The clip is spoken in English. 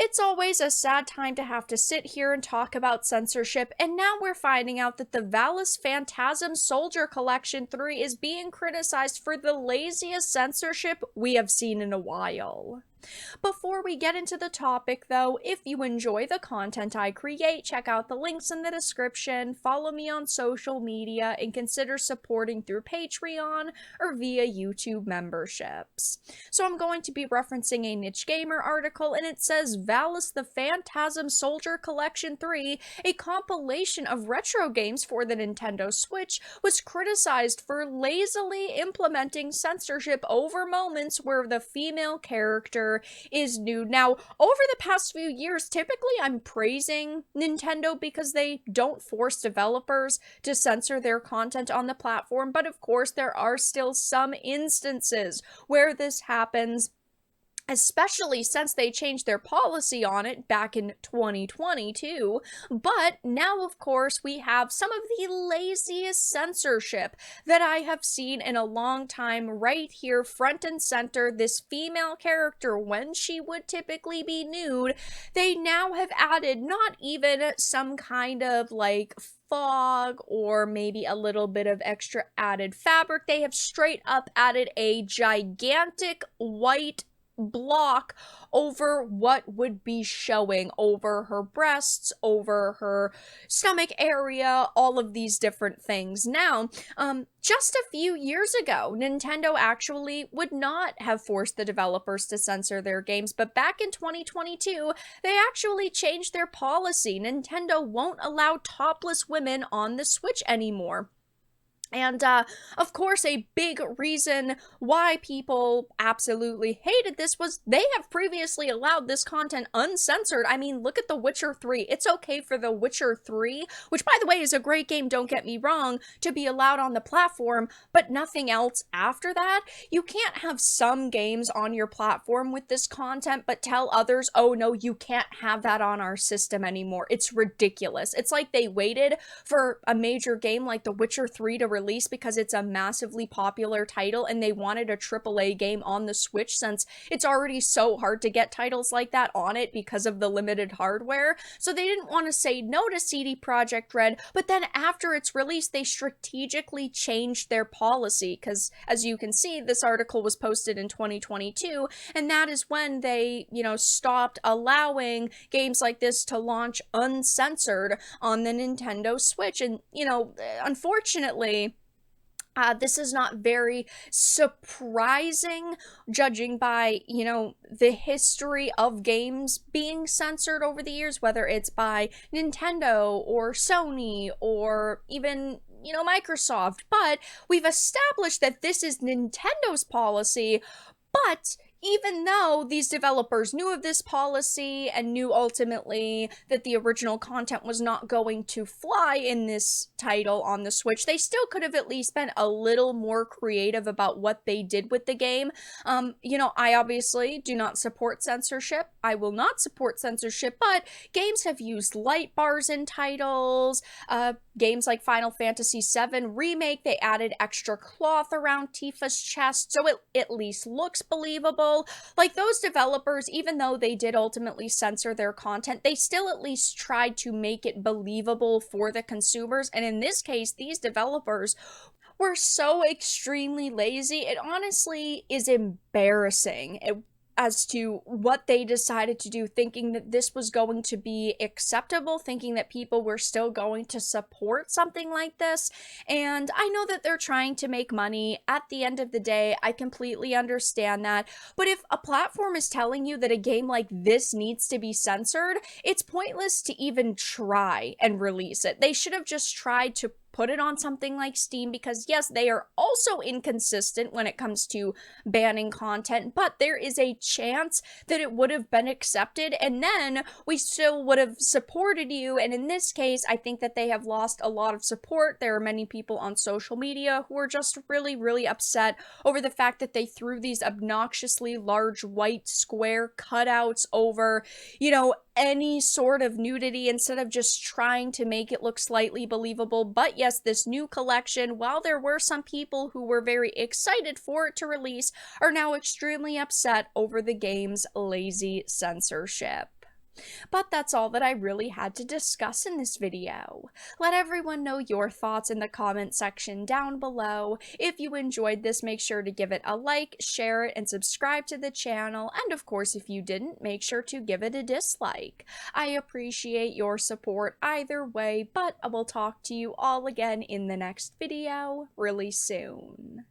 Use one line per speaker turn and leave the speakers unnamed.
It's always a sad time to have to sit here and talk about censorship, and now we're finding out that the Valis Fantasm Soldier Collection 3 is being criticized for the laziest censorship we have seen in a while. Before we get into the topic, though, if you enjoy the content I create, check out the links in the description, follow me on social media, and consider supporting through Patreon or via YouTube memberships. So I'm going to be referencing a Niche Gamer article, and it says Valis the Phantasm Soldier Collection 3, a compilation of retro games for the Nintendo Switch, was criticized for lazily implementing censorship over moments where the female character is nude. Now, over the past few years, typically I'm praising Nintendo because they don't force developers to censor their content on the platform, but of course there are still some instances where this happens, especially since they changed their policy on it back in 2022. But now, of course, we have some of the laziest censorship that I have seen in a long time right here, front and center. This female character, when she would typically be nude, they now have added not even some kind of like fog or maybe a little bit of extra added fabric. They have straight up added a gigantic white block over what would be showing over her breasts, over her stomach area, all of these different things. Now, just a few years ago, Nintendo actually would not have forced the developers to censor their games, but back in 2022, they actually changed their policy. Nintendo won't allow topless women on the Switch anymore. And, of course, a big reason why people absolutely hated this was they have previously allowed this content uncensored. I mean, look at The Witcher 3. It's okay for The Witcher 3, which, by the way, is a great game, don't get me wrong, to be allowed on the platform, but nothing else after that. You can't have some games on your platform with this content, but tell others, oh, no, you can't have that on our system anymore. It's ridiculous. It's like they waited for a major game like The Witcher 3 to release because it's a massively popular title and they wanted a AAA game on the Switch since it's already so hard to get titles like that on it because of the limited hardware. So they didn't want to say no to CD Projekt Red, but then after its release, they strategically changed their policy because, as you can see, this article was posted in 2022, and that is when they, stopped allowing games like this to launch uncensored on the Nintendo Switch. And, unfortunately, this is not very surprising, judging by, the history of games being censored over the years, whether it's by Nintendo or Sony or even, Microsoft. But we've established that this is Nintendo's policy, but even though these developers knew of this policy and knew ultimately that the original content was not going to fly in this title on the Switch, they still could have at least been a little more creative about what they did with the game. I obviously do not support censorship. I will not support censorship, but games have used light bars in titles. Games like Final Fantasy VII Remake, they added extra cloth around Tifa's chest, so it at least looks believable. Like, those developers, even though they did ultimately censor their content, they still at least tried to make it believable for the consumers. And in this case, these developers were so extremely lazy. It honestly is embarrassing as to what they decided to do, thinking that this was going to be acceptable, thinking that people were still going to support something like this. And I know that they're trying to make money. At the end of the day, I completely understand that. But if a platform is telling you that a game like this needs to be censored, it's pointless to even try and release it. They should have just tried to put it on something like Steam, because yes, they are also inconsistent when it comes to banning content, but there is a chance that it would have been accepted and then we still would have supported you. And in this case, I think that they have lost a lot of support. There are many people on social media who are just really, really upset over the fact that they threw these obnoxiously large white square cutouts over, any sort of nudity instead of just trying to make it look slightly believable. But yes, this new collection, while there were some people who were very excited for it to release, are now extremely upset over the game's lazy censorship. But that's all that I really had to discuss in this video. Let everyone know your thoughts in the comment section down below. If you enjoyed this, make sure to give it a like, share it, and subscribe to the channel. And of course, if you didn't, make sure to give it a dislike. I appreciate your support either way, but I will talk to you all again in the next video really soon.